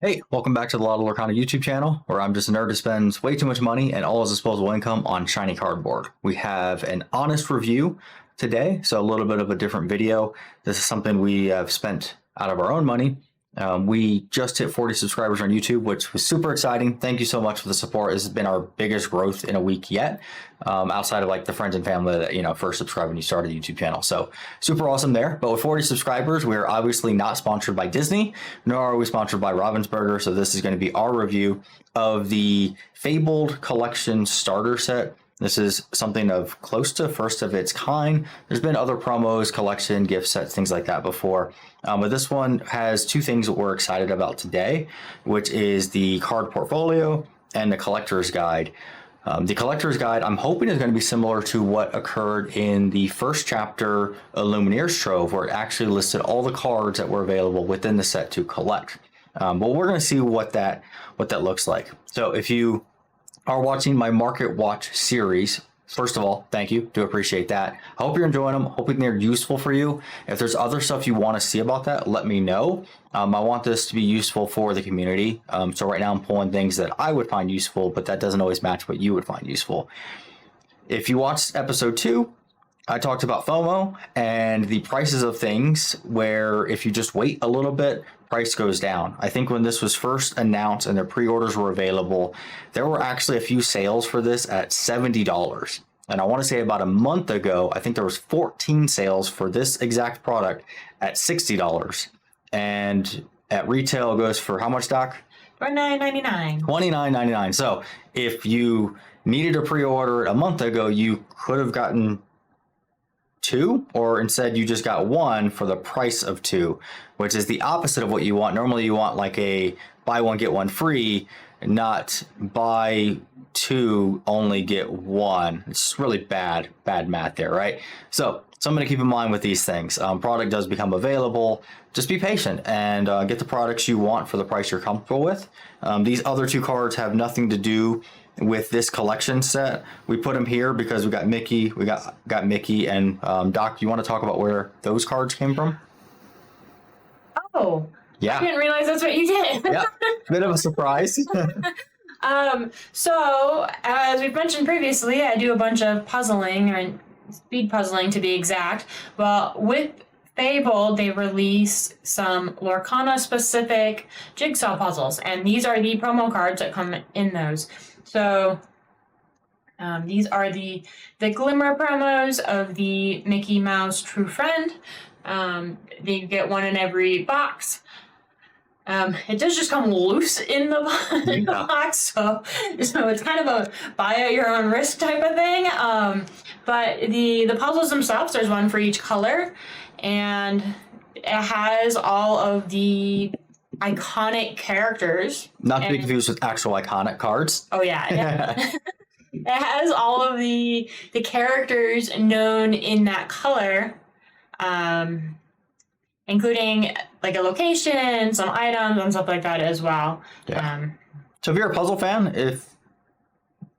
Hey, welcome back to the Lotto Lorcana YouTube channel, where I'm just a nerd who spends way too much money and all his disposable income on shiny cardboard. We have an honest review today, so a little bit of a different video. This is something we have spent out of our own money. We just hit 40 subscribers on YouTube, which was super exciting. Thank you so much for the support. This has been our biggest growth in a week yet, outside of like the friends and family that first subscribed when you started the YouTube channel. So super awesome there. But with 40 subscribers, we're obviously not sponsored by Disney, nor are we sponsored by Ravensburger. So this is going to be our review of the Fabled Collection Starter Set. This is something of close to first of its kind. There's been other promos, collection, gift sets, things like that before. But this one has two things that we're excited about today, which is the card portfolio and the collector's guide. The collector's guide, I'm hoping, is going to be similar to what occurred in the first chapter, Lumineers Trove, where it actually listed all the cards that were available within the set to collect. But we're going to see what that looks like. So if you are watching my Market Watch series, first of all, thank you. Do appreciate that. I hope you're enjoying them. Hoping they're useful for you. If there's other stuff you want to see about that, let me know. I want this to be useful for the community. So right now I'm pulling things that I would find useful, but that doesn't always match what you would find useful. If you watched episode 2, I talked about FOMO and the prices of things, where if you just wait a little bit, price goes down. I think when this was first announced and the pre-orders were available, there were actually a few sales for this at $70. And I want to say about a month ago, I think there was 14 sales for this exact product at $60. And at retail, it goes for how much, Doc? $29.99. $29.99. So if you needed a pre-order a month ago, you could have gotten 2, or instead you just got 1 for the price of 2, which is the opposite of what you want. Normally you want like a buy 1 get 1 free, not buy 2 only get 1. It's really bad math there, right? So something to keep in mind with these things. Product does become available. Just be patient and get the products you want for the price you're comfortable with. These other 2 cards have nothing to do with this collection set. We put them here because we got Mickey, got Mickey, and Doc, you want to talk about where those cards came from? Oh, yeah. I didn't realize that's what you did. Yeah, bit of a surprise. So as we've mentioned previously, I do a bunch of puzzling, or speed puzzling to be exact. Well, with Fabled, they released some Lorcana specific jigsaw puzzles, and these are the promo cards that come in those. So these are the Glimmer promos of the Mickey Mouse True Friend. They get 1 in every box. It does just come loose in the box, so it's kind of a buy at your own risk type of thing. But the puzzles themselves, there's 1 for each color, and it has all of the iconic characters. Not to be confused with actual iconic cards. Oh yeah. It has all of the characters known in that color, including like a location, some items, and stuff like that as well. Yeah. So if you're a puzzle fan,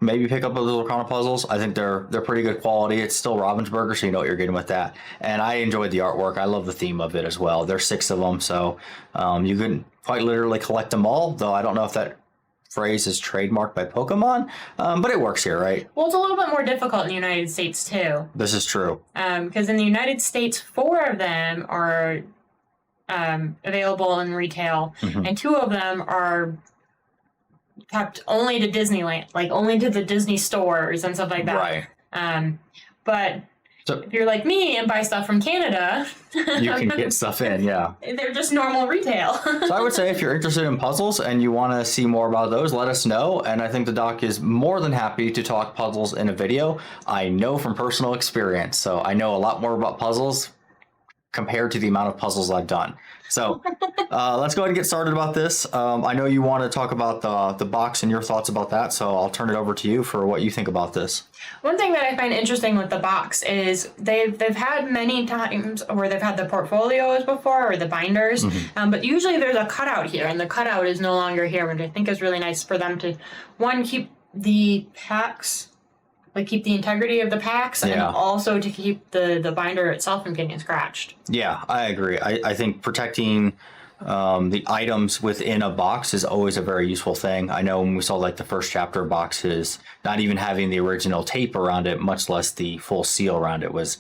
maybe pick up those Lorcana puzzles. I think they're pretty good quality. It's still Ravensburger, so you know what you're getting with that. And I enjoyed the artwork. I love the theme of it as well. There's 6 of them, so you can quite literally collect them all, though I don't know if that phrase is trademarked by Pokemon, but it works here, right? Well, it's a little bit more difficult in the United States, too. This is true. Because in the United States, 4 of them are available in retail, and 2 of them are kept only to Disneyland, like only to the Disney stores and stuff like that. Right. But so, if you're like me and buy stuff from Canada, you can get stuff in, yeah. They're just normal retail. So I would say if you're interested in puzzles and you want to see more about those, let us know. And I think the doc is more than happy to talk puzzles in a video. I know from personal experience, so I know a lot more about puzzles compared to the amount of puzzles I've done. So let's go ahead and get started about this. I know you want to talk about the box and your thoughts about that, so I'll turn it over to you for what you think about this. One thing that I find interesting with the box is they've had many times where they've had the portfolios before, or the binders, but usually there's a cutout here, and the cutout is no longer here, which I think is really nice for them to, one, keep the packs, like keep the integrity of the packs, and also to keep the binder itself from getting scratched. Yeah, I agree. I think protecting the items within a box is always a very useful thing. I know when we saw like the first chapter boxes, not even having the original tape around it, much less the full seal around it, was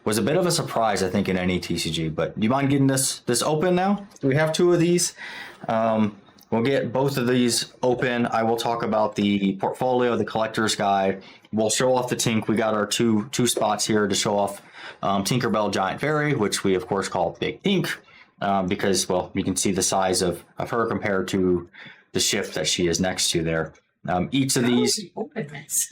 a bit of a surprise, I think, in any TCG. But do you mind getting this open now? We have two of these. We'll get both of these open. I will talk about the portfolio, the collector's guide. We'll show off the Tink. We got our two spots here to show off Tinkerbell Giant Fairy, which we of course call Big Tink, because, well, you can see the size of her compared to the shift that she is next to there. Each of these, openness.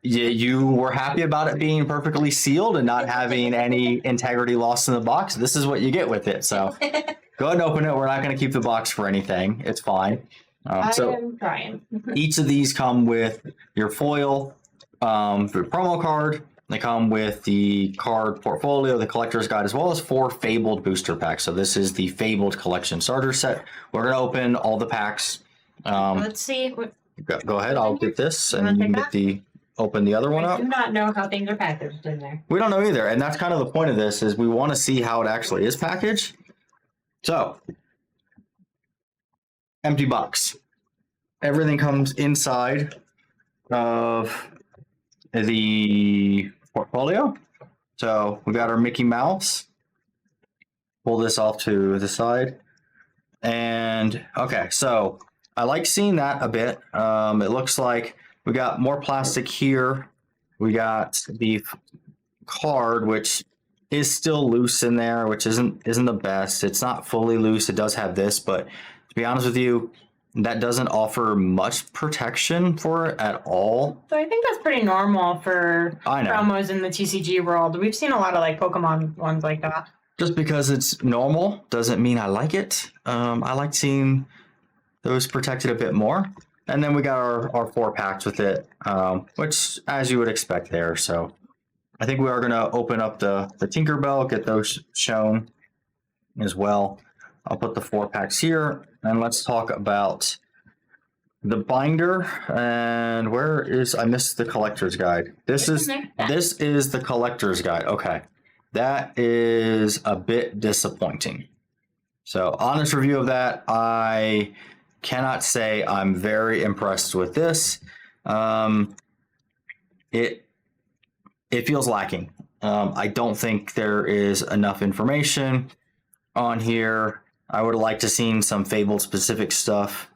you were happy about it being perfectly sealed and not having any integrity lost in the box. This is what you get with it. So go ahead and open it. We're not going to keep the box for anything. It's fine. I am trying. Each of these come with your foil, your promo card. They come with the card portfolio, the collector's guide, as well as 4 Fabled booster packs. So this is the Fabled collection starter set. We're going to open all the packs. Let's see. Go ahead. I'll get this, and you can open the other one I up. do not know how things are packaged in there. We don't know either, and that's kind of the point of this, is we want to see how it actually is packaged. So, empty box. Everything comes inside of the portfolio. So we got our Mickey Mouse. Pull this off to the side. And okay, so I like seeing that a bit. It looks like we got more plastic here. We got the card, which is still loose in there, which isn't the best. It's not fully loose. It does have this, but to be honest with you, that doesn't offer much protection for it at all. So I think that's pretty normal for promos in the TCG world. We've seen a lot of like Pokemon ones like that. Just because it's normal doesn't mean I like it. I like seeing those protected a bit more. And then we got our 4 packs with it, which, as you would expect there. So I think we are going to open up the Tinkerbell, get those shown as well. I'll put the 4 packs here, and let's talk about the binder. And where is, I missed the collector's guide. This is the collector's guide. Okay. That is a bit disappointing. So honest review of that, I cannot say I'm very impressed with this. It feels lacking. I don't think there is enough information on here. I would like to see some Fabled specific stuff.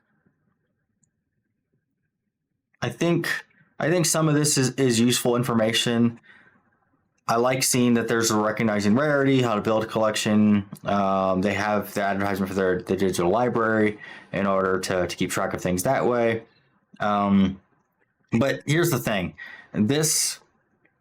I think some of this is useful information. I like seeing that there's a recognizing rarity, how to build a collection. They have the advertisement for the digital library in order to keep track of things that way. But here's the thing. This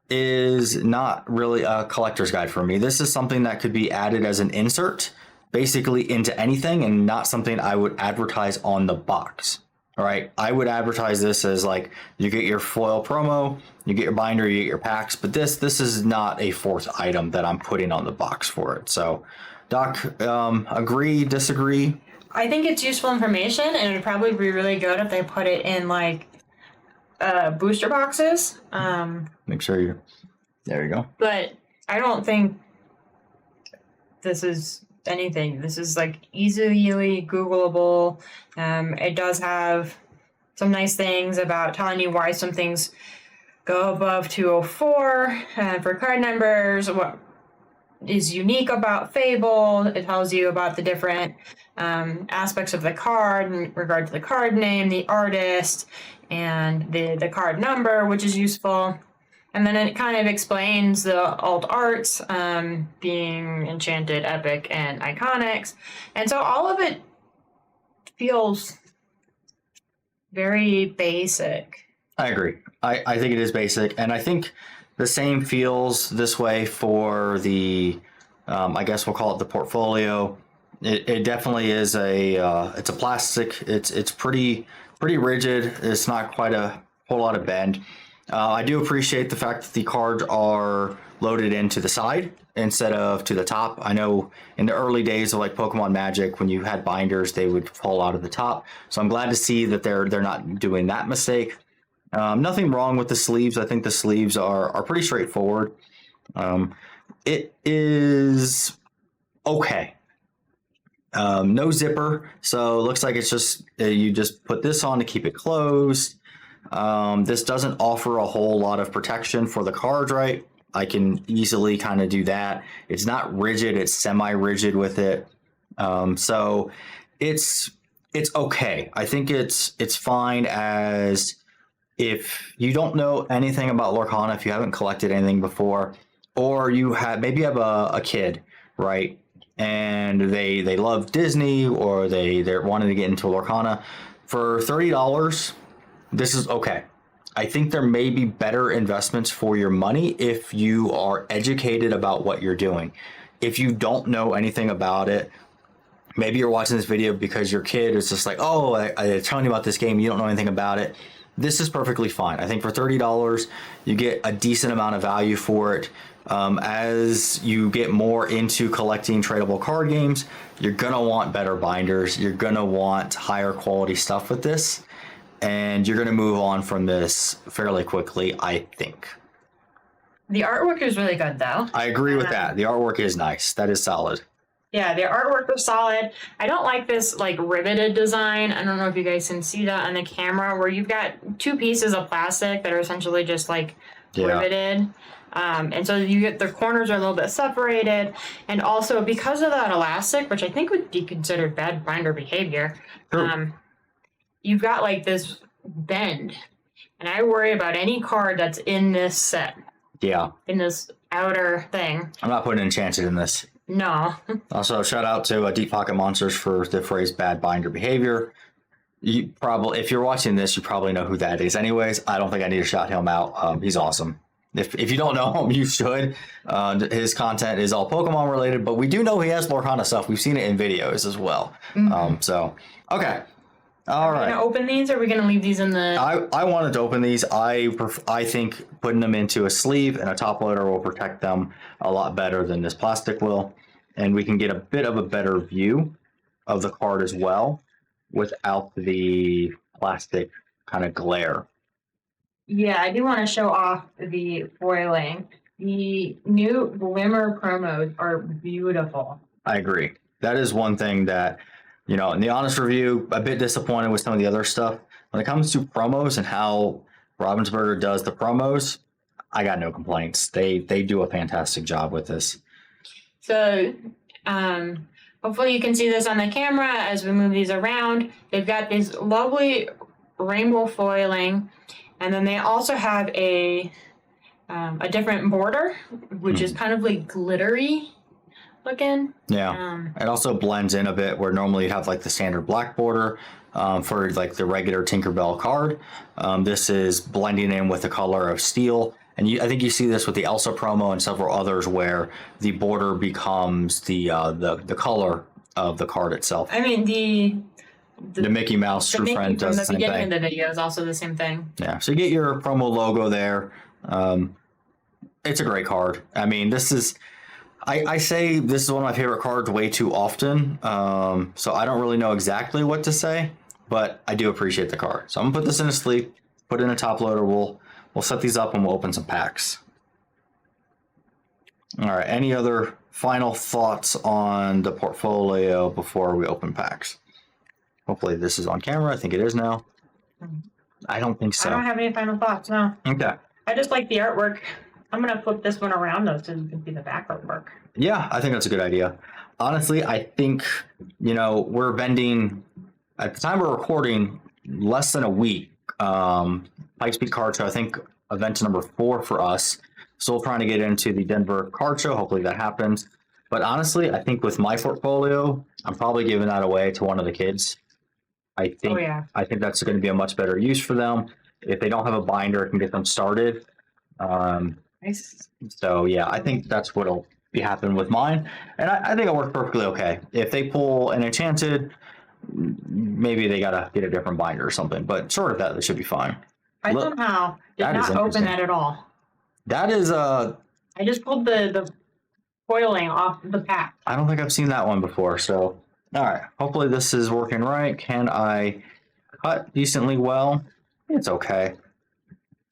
is not really a collector's guide for me. This is something that could be added as an insert, basically into anything, and not something I would advertise on the box. All right, I would advertise this as like, you get your foil promo, you get your binder, you get your packs, but this is not a 4th item that I'm putting on the box for it. So, Doc, agree, disagree? I think it's useful information, and it would probably be really good if they put it in like booster boxes. Make sure there you go. But I don't think this is anything. This is like easily Googleable. It does have some nice things about telling you why some things go above 204 for card numbers, what is unique about Fable. It tells you about the different aspects of the card in regard to the card name, the artist, and the card number, which is useful. And then it kind of explains the alt arts, being enchanted, epic, and iconics. And so all of it feels very basic. I agree. I think it is basic. And I think the same feels this way for the, I guess we'll call it the portfolio. It definitely is it's a plastic. It's pretty rigid. It's not quite a whole lot of bend. I do appreciate the fact that the cards are loaded into the side instead of to the top. I know in the early days of like Pokemon Magic, when you had binders, they would fall out of the top. So I'm glad to see that they're not doing that mistake. Nothing wrong with the sleeves. I think the sleeves are pretty straightforward. It is okay. No zipper, so it looks like it's just you just put this on to keep it closed. This doesn't offer a whole lot of protection for the card, right? I can easily kind of do that. It's not rigid; it's semi-rigid with it. So it's okay. I think it's fine as if you don't know anything about Lorcana, if you haven't collected anything before, or you have maybe you have a kid, right? And they love Disney or they're wanting to get into Lorcana for $30. This is okay. I think there may be better investments for your money if you are educated about what you're doing. If you don't know anything about it, maybe you're watching this video because your kid is just like, oh, I'm telling you about this game, you don't know anything about it. This is perfectly fine. I think for $30, you get a decent amount of value for it. As you get more into collecting tradable card games, you're going to want better binders. You're going to want higher quality stuff with this. And you're going to move on from this fairly quickly, I think. The artwork is really good, though. I agree with that. The artwork is nice. That is solid. Yeah, the artwork was solid. I don't like this like riveted design. I don't know if you guys can see that on the camera, where you've got two pieces of plastic that are essentially just like riveted. And so you get the corners are a little bit separated. And also because of that elastic, which I think would be considered bad binder behavior, you've got like this bend. And I worry about any card that's in this set. Yeah. In this outer thing. I'm not putting Enchanted in this. No. Also, shout out to Deep Pocket Monsters for the phrase bad binder behavior. You probably, if you're watching this, you probably know who that is. Anyways, I don't think I need to shout him out. He's awesome. If you don't know him, you should. His content is all Pokemon related, but we do know he has Lorcana stuff. We've seen it in videos as well. So, okay. All right. Are we gonna open these, or are we gonna leave these in the? I wanted to open these. I think putting them into a sleeve and a top loader will protect them a lot better than this plastic will, and we can get a bit of a better view of the card as well without the plastic kind of glare. Yeah, I do want to show off the foiling. The new Glimmer promos are beautiful. I agree. That is one thing that, you know, in the honest review, a bit disappointed with some of the other stuff. When it comes to promos and how Ravensburger does the promos, I got no complaints. They do a fantastic job with this. So, hopefully you can see this on the camera as we move these around. They've got this lovely rainbow foiling, and then they also have a different border, which is kind of like glittery looking. Yeah. It also blends in a bit where normally you'd have like the standard black border for like the regular Tinkerbell card. This is blending in with the color of steel. And I think you see this with the Elsa promo and several others where the border becomes the color of the card itself. I mean, the Mickey Mouse True Friend does the same thing. The beginning of the video is also the same thing. Yeah, so you get your promo logo there. It's a great card. I mean, this is... I say this is one of my favorite cards way too often, so I don't really know exactly what to say, but I do appreciate the card. So I'm going to put this in a sleeve, put it in a top loader. We'll set these up and we'll open some packs. All right, any other final thoughts on the portfolio before we open packs? Hopefully this is on camera. I think it is now. I don't think so. I don't have any final thoughts, no. Okay. I just like the artwork. I'm going to flip this one around, though, so you can see the back artwork. Yeah, I think that's a good idea. Honestly, I think, you know, we're vending, at the time we're recording, less than a week. Pikes Peak Card Show, I think event number 4 for us. Still trying to get into the Denver Card Show. Hopefully that happens. But honestly, I think with my portfolio, I'm probably giving that away to one of the kids. I think that's going to be a much better use for them. If they don't have a binder, it can get them started. Nice. So yeah, I think that's what'll be happening with mine, and I think it works perfectly okay. If they pull an Enchanted, maybe they gotta get a different binder or something. But short of that, they should be fine. I somehow did not open that at all. That is I just pulled the foiling off the pack. I don't think I've seen that one before. So all right, hopefully this is working right. Can I cut decently well? It's okay.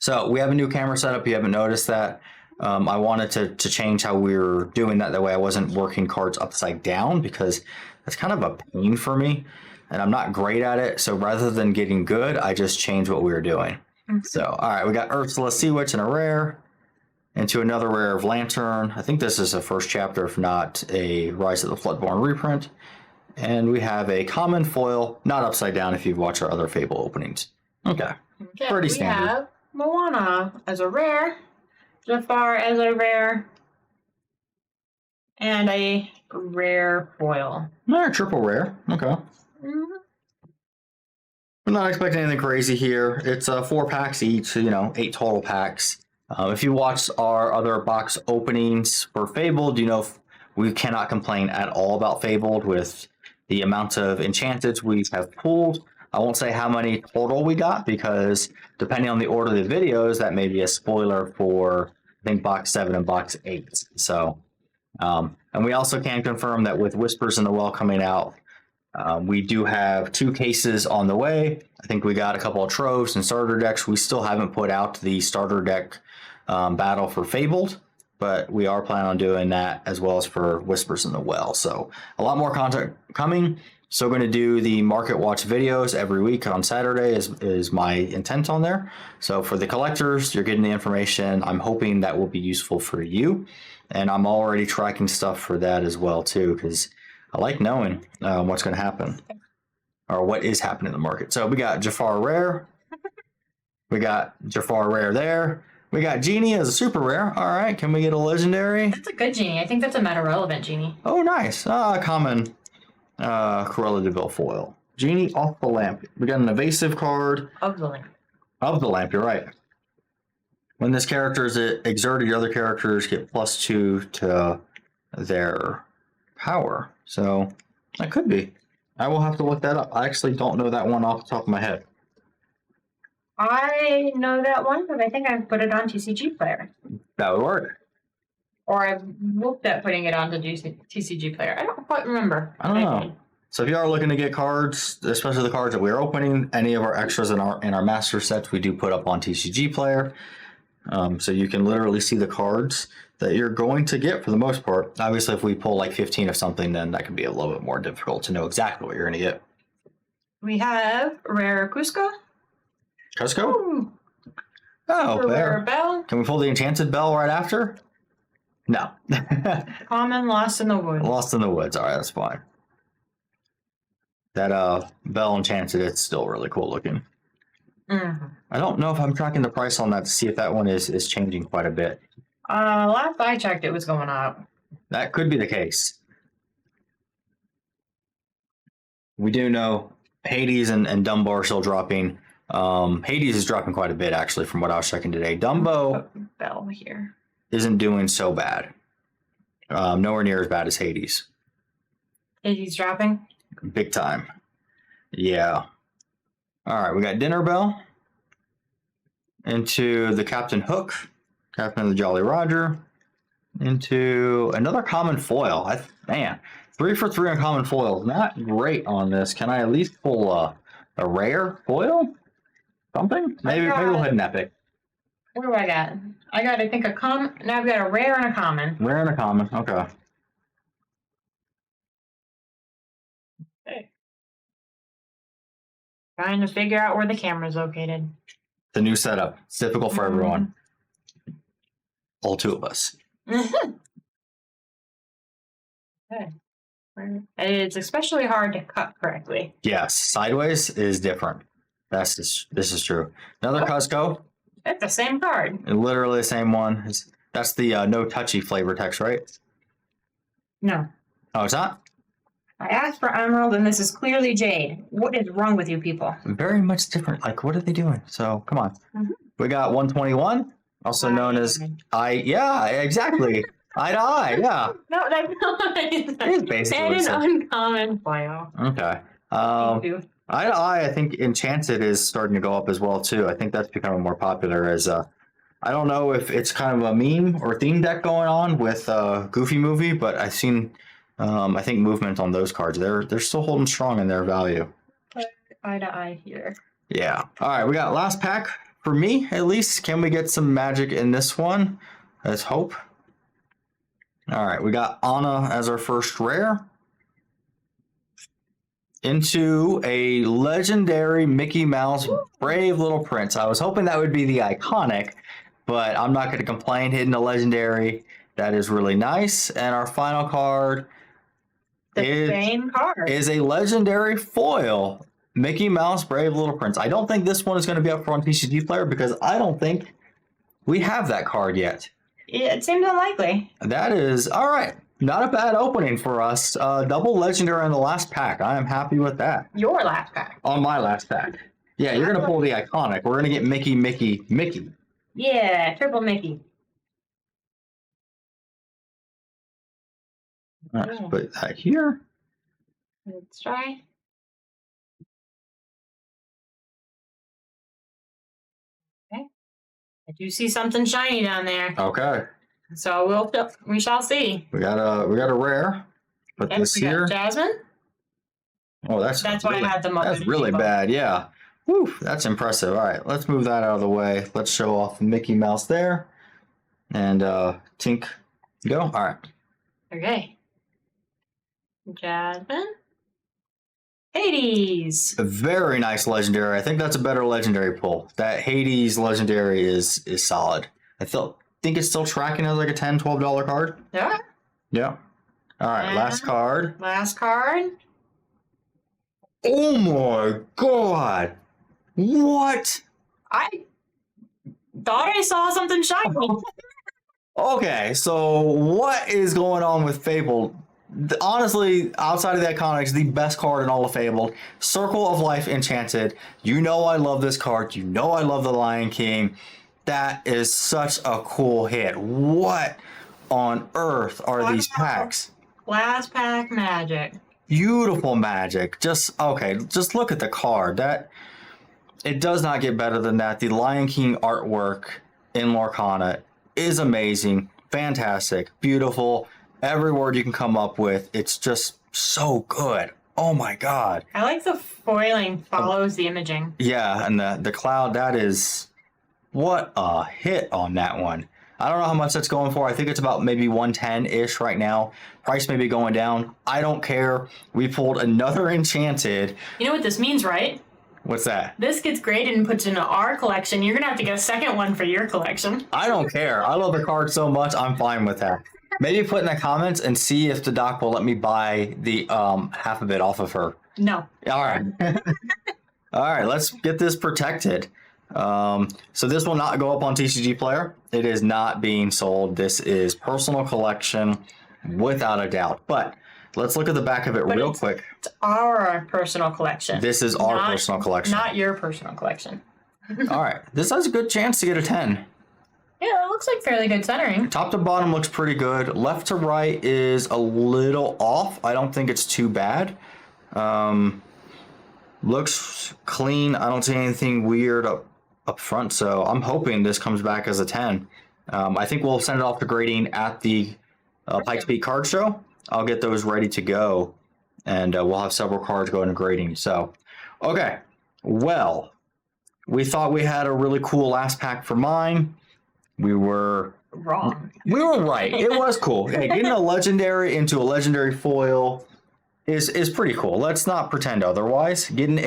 So we have a new camera setup. You haven't noticed that. I wanted to change how we were doing that. That way I wasn't working cards upside down because it's kind of a pain for me, and I'm not great at it. So rather than getting good, I just changed what we were doing. So, all right, we got Ursula Sea Witch and a rare into another rare of Lantern. I think this is a first chapter, if not a Rise of the Floodborn reprint. And we have a common foil, not upside down if you've watched our other Fable openings. Okay, pretty standard. We have Moana as a rare, Jafar as a rare, and a rare foil. Triple rare. Okay. I'm not expecting anything crazy here. It's 4 packs each, 8 total packs. If you watched our other box openings for Fabled, we cannot complain at all about Fabled with the amount of enchanteds we have pulled. I won't say how many total we got because depending on the order of the videos, that may be a spoiler for, I think, box 7 and box 8. So, and we also can confirm that with Whispers in the Well coming out, we do have 2 cases on the way. I think we got a couple of troves and starter decks. We still haven't put out the starter deck battle for Fabled, but we are planning on doing that as well as for Whispers in the Well. So a lot more content coming. Still going to do the Market Watch videos every week on Saturday is my intent on there. So for the collectors, you're getting the information. I'm hoping that will be useful for you. And I'm already tracking stuff for that as well too, because I like knowing what's going to happen or what is happening in the market. So we got Jafar Rare. We got Jafar Rare there. We got Genie as a super rare. All right, can we get a legendary? That's a good Genie. I think that's a meta-relevant Genie. Oh, nice. Common Cruella de Vil foil. Genie off the lamp. We got an evasive card. Of the lamp. Of the lamp, you're right. When this character is exerted, your other characters get +2 to their power. So that could be. I will have to look that up. I actually don't know that one off the top of my head. I know that one, but I think I've put it on TCG Player. That would work. Or I've looked at putting it onto TCG Player. I don't quite remember. I don't know. So if you are looking to get cards, especially the cards that we're opening, any of our extras in our master sets, we do put up on TCG Player. So you can literally see the cards that you're going to get for the most part. Obviously, if we pull like 15 of something, then that can be a little bit more difficult to know exactly what you're going to get. We have Rare Cusco. Cusco? Ooh. Oh, Rare Bell. Can we pull the Enchanted Bell right after? No. Common Lost in the Woods. Lost in the Woods. All right, that's fine. That Bell Enchanted, it's still really cool looking. Mm-hmm. I don't know if I'm tracking the price on that to see if that one is changing quite a bit. Last I checked, it was going up. That could be the case. We do know Hades and Dumbo are still dropping. Hades is dropping quite a bit, actually, from what I was checking today. Dumbo Bell here isn't doing so bad. Nowhere near as bad as Hades. Hades dropping? Big time. Yeah. All right, we got Dinner Bell into the Captain Hook, Captain of the Jolly Roger, into another common foil. Man, 3 for 3 on common foil. Not great on this. Can I at least pull a rare foil? Something? Maybe we'll hit an epic. What do I got? I got, I think, a common. Now I've got a rare and a common. Rare and a common. Okay. Okay. Trying to figure out where the camera's located. The new setup. It's difficult for everyone. All 2 of us. Okay. It's especially hard to cut correctly. Yes, sideways is different. This is true. Another Cusco. It's the same card. Literally the same one. That's the no touchy flavor text, right? No. Oh, it's not? I asked for Emerald, and this is clearly Jade. What is wrong with you people? Very much different. Like, what are they doing? So, come on. Mm-hmm. We got 121, also known as Yeah, exactly. Eye to eye, yeah. No, that's not. It is basically an uncommon foil. Okay. Eye to eye, I think Enchanted is starting to go up as well too. I think that's becoming more popular as I don't know if it's kind of a meme or theme deck going on with Goofy Movie, but I've seen I think movement on those cards. They're still holding strong in their value. Eye to eye here. Yeah. All right, we got last pack for me at least. Can we get some magic in this one? Let's hope. All right, we got Anna as our first rare. into a legendary Mickey Mouse Brave Little Prince. I was hoping that would be the iconic, but I'm not going to complain. Hitting a legendary, that is really nice. And our final card Same card. is a legendary foil Mickey Mouse Brave Little Prince. I don't think this one is going to be up for on TCG Player because I don't think we have that card yet. It seems unlikely. That is all right. Not a bad opening for us. Double legendary in the last pack. I am happy with that. Your last pack. On my last pack. Yeah, you're going to pull the iconic. We're going to get Mickey, Mickey, Mickey. Yeah, triple Mickey. All right, let's put that here. Let's try. Okay. I do see something shiny down there. Okay. So we shall see. We got a rare. Put this here. Jasmine. Oh, that's why I had the most. That's really bad. Yeah. Whew, that's impressive. All right, let's move that out of the way. Let's show off Mickey Mouse there, and Tink, go. All right. Okay. Jasmine. Hades. A very nice legendary. I think that's a better legendary pull. That Hades legendary is solid. Think it's still tracking as like a $10, $12 card. Yeah. Yeah. All right, And last card. Last card. Oh my god! What? I thought I saw something shiny. Okay, so what is going on with Fabled? Honestly, outside of the iconics, the best card in all of Fabled. Circle of Life Enchanted. You know I love this card. You know I love the Lion King. That is such a cool hit. What on earth are these packs? Last pack magic. Beautiful magic. Just look at the card. That it does not get better than that. The Lion King artwork in Lorcana is amazing, fantastic, beautiful. Every word you can come up with, it's just so good. Oh my god. I like the foiling follows the imaging. Yeah, and the cloud, that is what a hit on that one. I don't know how much that's going for. I think it's about maybe 110-ish right now. Price may be going down. I don't care. We pulled another enchanted. You know what this means, right? What's that? This gets graded and put into our collection. You're going to have to get a second one for your collection. I don't care. I love the card so much. I'm fine with that. Maybe put in the comments and see if the doc will let me buy the half of it off of her. No. All right. All right, let's get this protected. So this will not go up on TCG Player. It is not being sold. This is personal collection without a doubt. But let's look at the back of it real quick. It's our personal collection. This is our personal collection. Not your personal collection. All right. This has a good chance to get a 10. Yeah, it looks like fairly good centering. Top to bottom looks pretty good. Left to right is a little off. I don't think it's too bad. Looks clean. I don't see anything weird up front, so I'm hoping this comes back as a 10. I think we'll send it off to grading at the Pikes Peak card show. I'll get those ready to go, and we'll have several cards going to grading. So, okay. Well, we thought we had a really cool last pack for mine. We were wrong. We were right. It was cool. Hey, getting a legendary into a legendary foil is pretty cool. Let's not pretend otherwise. Getting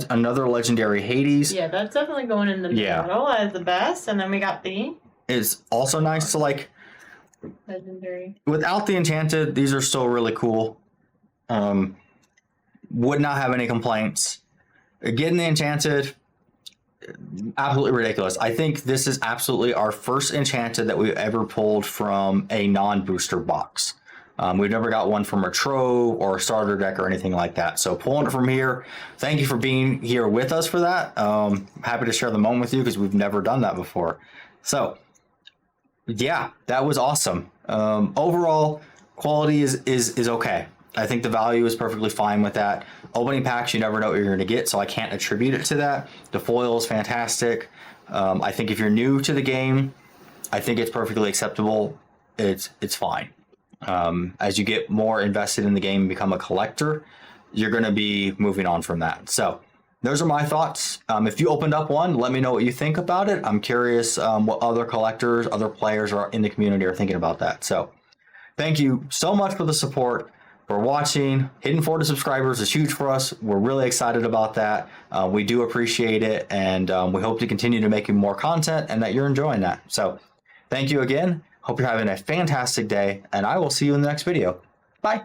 another legendary Hades. Yeah, that's definitely going in the middle as the best. And then we got the... It's also nice to like... Legendary. Without the enchanted, these are still really cool. Would not have any complaints. Getting the enchanted... Absolutely ridiculous. I think this is absolutely our first enchanted that we've ever pulled from a non-booster box. We've never got one from a trove or a starter deck or anything like that. So pulling it from here, thank you for being here with us for that. Happy to share the moment with you because we've never done that before. So yeah, that was awesome. Overall, quality is okay. I think the value is perfectly fine with that. Opening packs, you never know what you're going to get, so I can't attribute it to that. The foil is fantastic. I think if you're new to the game, I think it's perfectly acceptable. It's fine. As you get more invested in the game and become a collector, you're going to be moving on from that. So those are my thoughts. If you opened up one, let me know what you think about it. I'm curious what other collectors, other players are in the community are thinking about that. So thank you so much for the support. for watching. Hitting 40 subscribers is huge for us. We're really excited about that. We do appreciate it, and we hope to continue to make more content and that you're enjoying that. So thank you again. Hope you're having a fantastic day, and I will see you in the next video. Bye.